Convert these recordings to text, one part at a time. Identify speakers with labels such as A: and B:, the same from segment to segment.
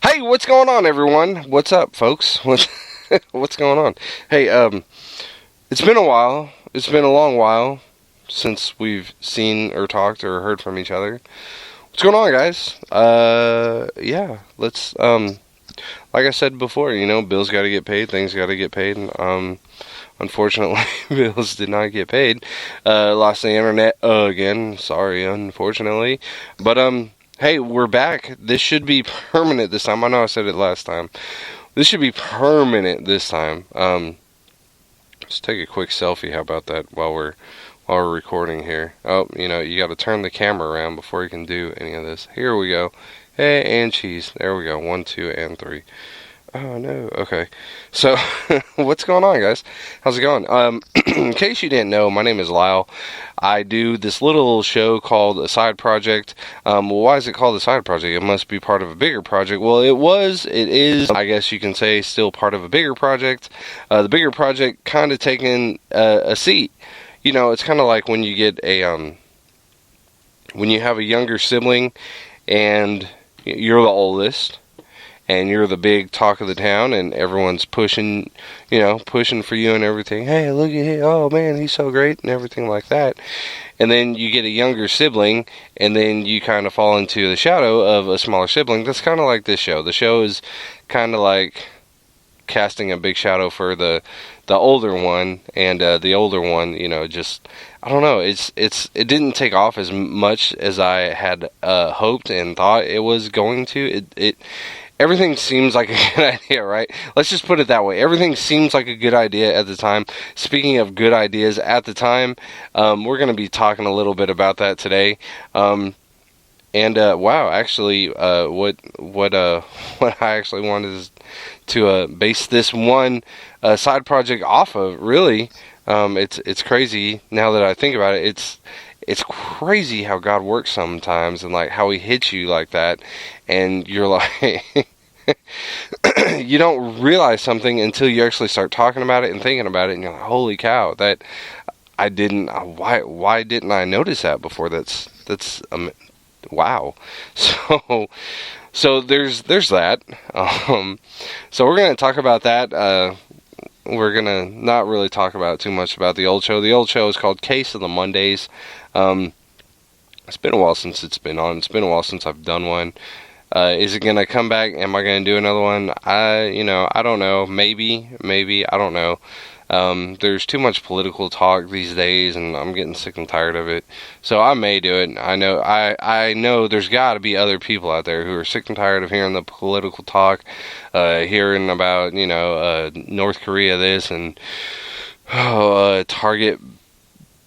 A: Hey, what's going on, everyone? What's up, folks? What's going on? Hey, it's been a while. It's been a long while since we've seen or talked or heard from each other. What's going on, guys? Yeah, let's, like I said before, bills gotta get paid, things gotta get paid. Unfortunately, bills did not get paid. Lost the internet again. Sorry, unfortunately. But, hey, we're back. This should be permanent this time. I know I said it last time. This should be permanent this time. Let's take a quick selfie. How about that while we're recording here? Oh, you got to turn the camera around before you can do any of this. Here we go. Hey, and cheese. There we go. 1, 2, and 3. Oh, no. Okay. So, what's going on, guys? How's it going? In case you didn't know, my name is Lyle. I do this little show called A Side Project. Well, why is it called A Side Project? It must be part of a bigger project. Well, it is, I guess you can say, still part of a bigger project. The bigger project kind of taking a seat. It's kind of like when you get when you have a younger sibling and you're the oldest. And you're the big talk of the town, and everyone's pushing for you and everything. Hey, look at him. Oh, man, he's so great, and everything like that. And then you get a younger sibling, and then you kind of fall into the shadow of a smaller sibling. That's kind of like this show. The show is kind of like casting a big shadow for the older one, and the older one, just, I don't know. It didn't take off as much as I had hoped and thought it was going to. Everything seems like a good idea, right? Let's just put it that way. Everything seems like a good idea at the time. Speaking of good ideas at the time, we're going to be talking a little bit about that today. Wow, actually, what I actually wanted is to base this one side project off of. Really, it's crazy now that I think about it. It's crazy how God works sometimes, and like how He hits you like that, and you're like, you don't realize something until you actually start talking about it and thinking about it, and you're like, holy cow, that I didn't. Why didn't I notice that before? That's wow. So there's that. So we're gonna talk about that. We're gonna not really talk about too much about the old show. The old show is called Case of the Mondays. It's been a while since it's been on. It's been a while since I've done one. Is it gonna come back? Am I gonna do another one? I don't know. Maybe. I don't know. There's too much political talk these days, and I'm getting sick and tired of it. So I may do it. I know there's got to be other people out there who are sick and tired of hearing the political talk, hearing about North Korea this and Target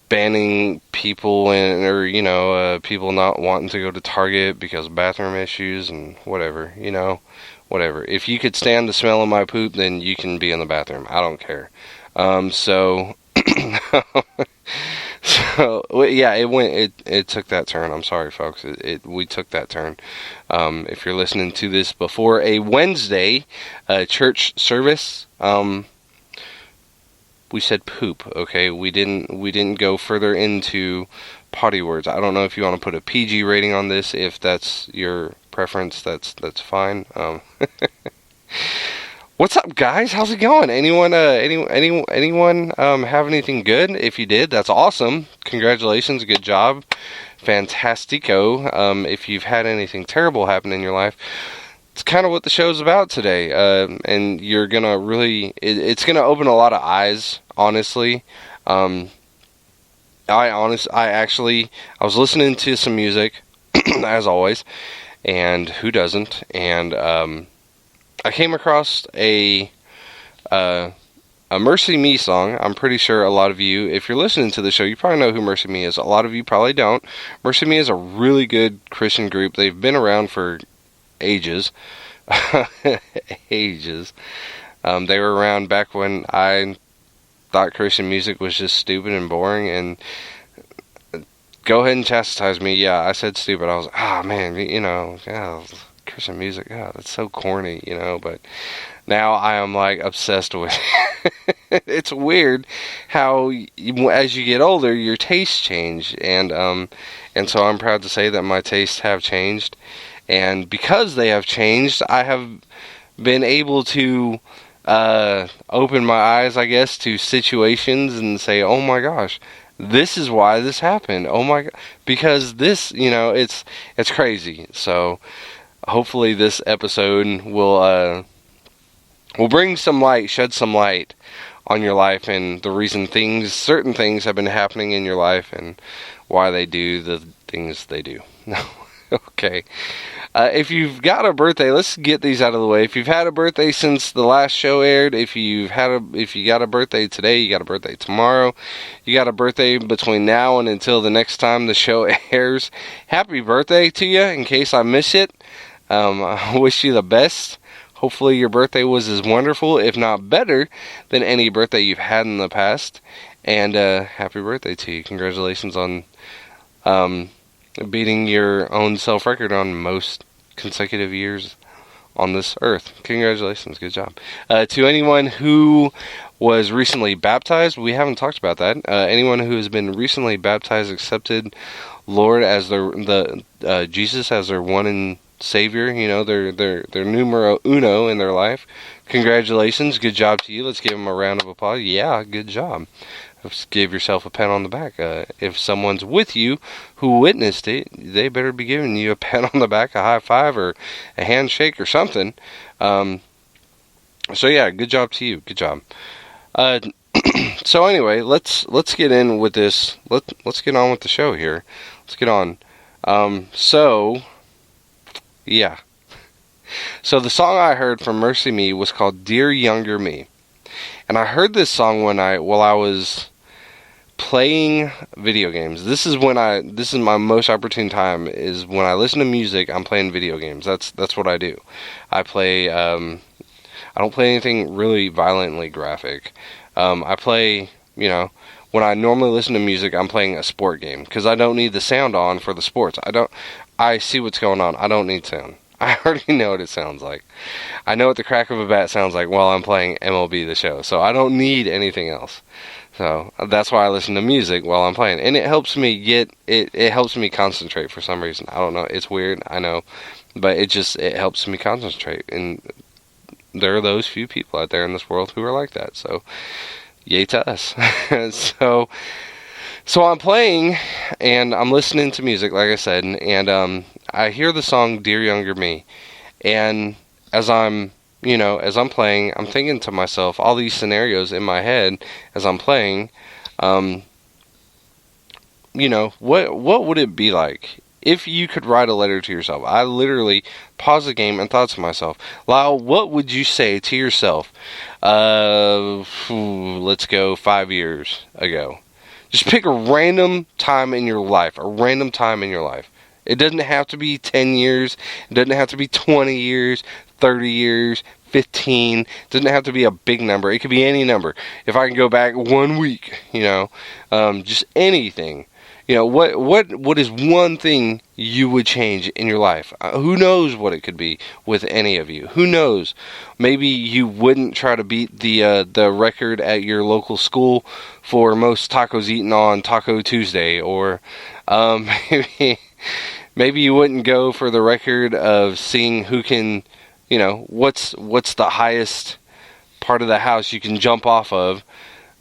A: banning people or people not wanting to go to Target because of bathroom issues and whatever. If you could stand the smell of my poop, then you can be in the bathroom. I don't care. So yeah, it took that turn. I'm sorry, folks. We took that turn. If you're listening to this before a Wednesday church service, we said poop. Okay, we didn't go further into potty words. I don't know if you want to put a PG rating on this. If that's your preference, that's fine. What's up, guys? How's it going? Anyone have anything good? If you did, that's awesome. Congratulations, good job, fantastico. If you've had anything terrible happen in your life, it's kind of what the show's about today. And you're gonna it's gonna open a lot of eyes. Honestly, I was listening to some music, as always, and who doesn't? And I came across a Mercy Me song. I'm pretty sure a lot of you, if you're listening to the show, you probably know who Mercy Me is. A lot of you probably don't. Mercy Me is a really good Christian group. They've been around for ages. Ages. They were around back when I thought Christian music was just stupid and boring, and go ahead and chastise me. Yeah, I said stupid. I was, man, Christian music, that's so corny, but now I am like obsessed with it. It's weird how as you get older your tastes change, and so I'm proud to say that my tastes have changed, And because they have changed, I have been able to open my eyes, I guess, to situations and say, oh my gosh, this is why this happened. Oh my god, because this, it's crazy. So hopefully this episode will bring some light, shed some light on your life and the reason certain things have been happening in your life and why they do the things they do. Okay. If you've got a birthday, let's get these out of the way. If you've had a birthday since the last show aired, if you got a birthday today, you got a birthday tomorrow, you got a birthday between now and until the next time the show airs, happy birthday to you in case I miss it. I wish you the best. Hopefully your birthday was as wonderful, if not better, than any birthday you've had in the past. And happy birthday to you. Congratulations on beating your own self-record on most consecutive years on this earth. Congratulations. Good job. To anyone who was recently baptized, we haven't talked about that. Anyone who has been recently baptized, accepted Lord as Jesus as their one and Savior, their numero uno in their life. Congratulations. Good job to you. Let's give them a round of applause. Yeah, good job. Give yourself a pat on the back. If someone's with you who witnessed it, they better be giving you a pat on the back, a high five, or a handshake or something. So yeah, good job to you. Good job. So anyway, let's get in with this. Let's get on with the show here. Let's get on. Yeah. So the song I heard from Mercy Me was called Dear Younger Me. And I heard this song while I was playing video games. This is my most opportune time, is when I listen to music, I'm playing video games. That's what I do. I play I don't play anything really violently graphic. I play, when I normally listen to music, I'm playing a sport game because I don't need the sound on for the sports. I see what's going on. I don't need sound. I already know what it sounds like. I know what the crack of a bat sounds like while I'm playing MLB The Show. So I don't need anything else. So that's why I listen to music while I'm playing. And it helps me it helps me concentrate for some reason. I don't know. It's weird, I know. But it helps me concentrate. And there are those few people out there in this world who are like that. So yay to us. So I'm playing, and I'm listening to music, like I said, and I hear the song Dear Younger Me, and as I'm playing, I'm thinking to myself all these scenarios in my head as I'm playing. What would it be like if you could write a letter to yourself? I literally paused the game and thought to myself, Lyle, what would you say to yourself? Let's go 5 years ago. Just pick a random time in your life. It doesn't have to be 10 years. It doesn't have to be 20 years, 30 years, 15. It doesn't have to be a big number. It could be any number. If I can go back 1 week, just anything. What is one thing you would change in your life? Who knows what it could be with any of you? Who knows? Maybe you wouldn't try to beat the record at your local school for most tacos eaten on Taco Tuesday, or maybe you wouldn't go for the record of seeing who can, what's the highest part of the house you can jump off of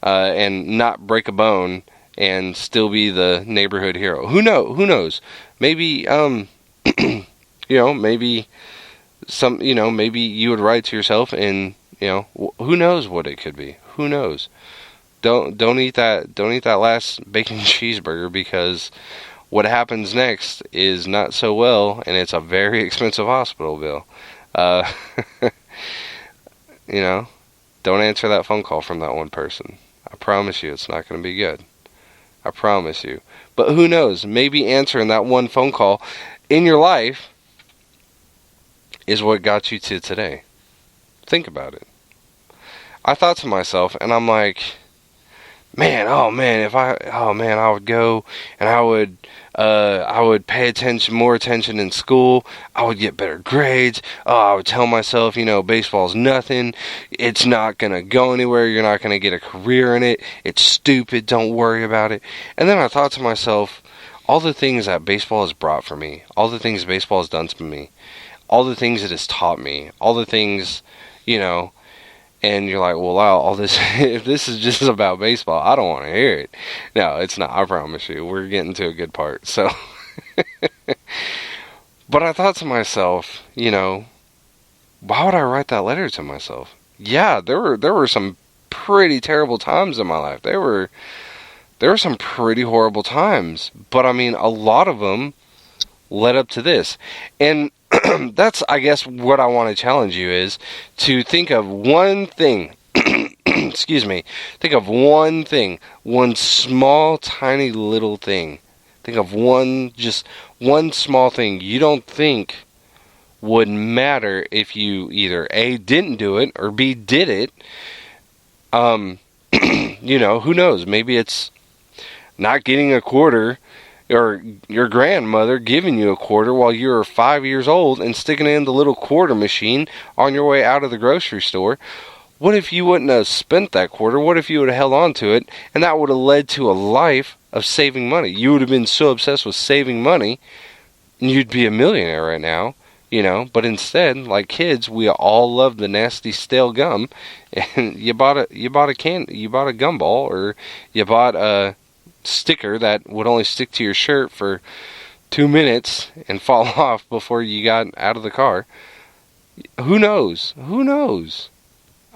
A: and not break a bone and still be the neighborhood hero. Who knows? Maybe maybe you would write to yourself, and who knows what it could be? Who knows? Don't eat that last bacon cheeseburger, because what happens next is not so well, and it's a very expensive hospital bill. Don't answer that phone call from that one person. I promise you it's not going to be good. I promise you. But who knows? Maybe answering that one phone call in your life is what got you to today. Think about it. I thought to myself, and I'm like, I would go and I would pay more attention in school. I would get better grades. I would tell myself, baseball's nothing. It's not going to go anywhere. You're not going to get a career in it. It's stupid. Don't worry about it. And then I thought to myself, all the things that baseball has brought for me, all the things baseball has done to me, all the things it has taught me, all the things, you know, and you're like, well, Lyle, all this, if this is just about baseball, I don't want to hear it. No, it's not, I promise you. We're getting to a good part, so. But I thought to myself, you know, why would I write that letter to myself? Yeah, there were some pretty terrible times in my life. There were some pretty horrible times, but I mean, a lot of them led up to this. And that's, I guess, what I want to challenge you is to think of one thing. Excuse me. Think of one thing, one small, tiny little thing. Think of just one small thing you don't think would matter if you either A, didn't do it, or B, did it. You know, who knows? Maybe it's not getting a quarter, or your grandmother giving you a quarter while you were 5 years old and sticking it in the little quarter machine on your way out of the grocery store. What if you wouldn't have spent that quarter? What if you would have held on to it, and that would have led to a life of saving money? You would have been so obsessed with saving money, and you'd be a millionaire right now, you know. But instead, like kids, we all love the nasty stale gum, and you bought a gumball, or you bought a sticker that would only stick to your shirt for 2 minutes and fall off before you got out of the car. Who knows? Who knows?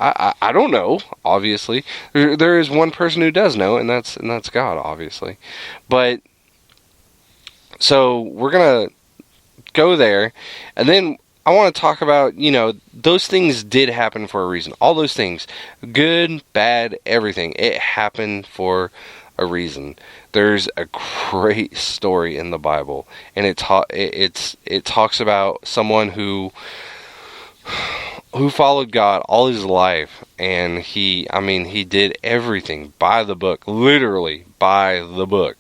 A: I don't know, obviously. There is one person who does know, and that's God, obviously. But, so, we're going to go there, and then I want to talk about, you know, those things did happen for a reason. All those things, good, bad, everything, it happened for a reason. There's a great story in the Bible, and it talks about someone who followed God all his life, and he did everything by the book, literally by the book.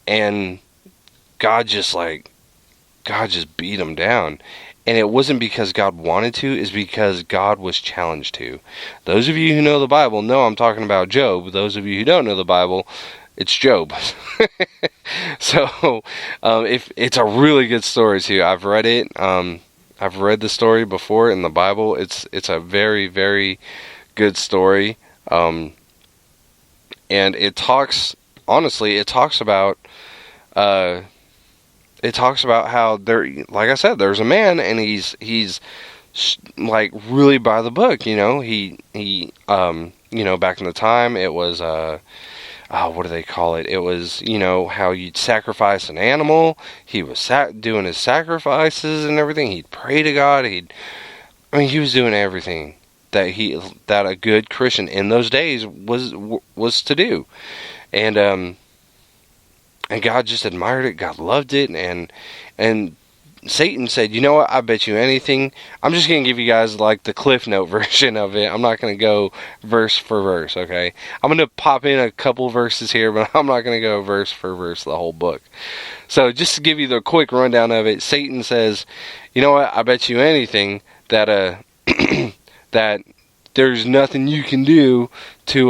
A: And God just beat him down. And it wasn't because God wanted to, it's because God was challenged to. Those of you who know the Bible know I'm talking about Job. Those of you who don't know the Bible, it's Job. So, if it's a really good story too. I've read it. I've read the story before in the Bible. It's a very, very good story. And it talks about how there, like I said, there's a man, and he's like really by the book, you know. He you know, back in the time, it was what do they call it? It was, you know, how you'd sacrifice an animal. He was doing his sacrifices and everything. He'd pray to God. He was doing everything that a good Christian in those days was to do. And God just admired it. God loved it. And Satan said, you know what, I bet you anything. I'm just going to give you guys like the Cliff Note version of it. I'm not going to go verse for verse, okay? I'm going to pop in a couple verses here, but I'm not going to go verse for verse the whole book. So just to give you the quick rundown of it, Satan says, you know what, I bet you anything that that there's nothing you can do to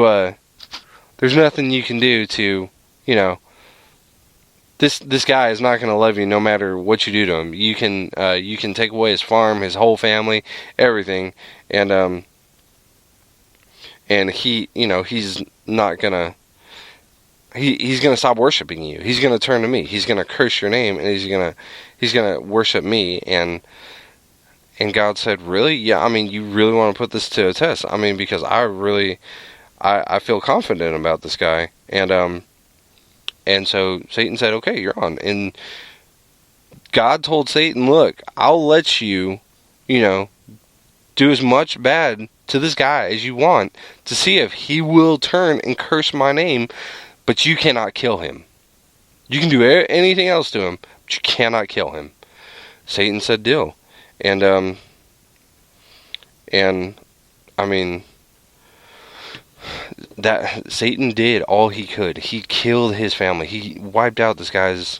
A: you know, This guy is not going to love you no matter what you do to him. You can take away his farm, his whole family, everything, and he, you know, he's not gonna. He's gonna stop worshiping you. He's gonna turn to me. He's gonna curse your name, and he's gonna worship me. And God said, really? Yeah. I mean, you really want to put this to a test? I mean, because I feel confident about this guy, And so Satan said, okay, you're on. And God told Satan, look, I'll let you, you know, do as much bad to this guy as you want to see if he will turn and curse my name, but you cannot kill him. You can do anything else to him, but you cannot kill him. Satan said, deal. And I mean, that Satan did all he could. He killed his family. He wiped out this guy's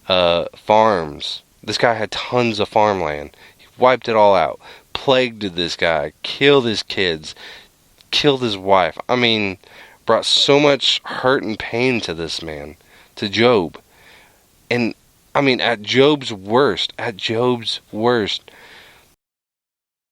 A: farms. This guy had tons of farmland. He wiped it all out. Plagued this guy. Killed his kids. Killed his wife. I mean, brought so much hurt and pain to this man. to Job. And, I mean, at Job's worst,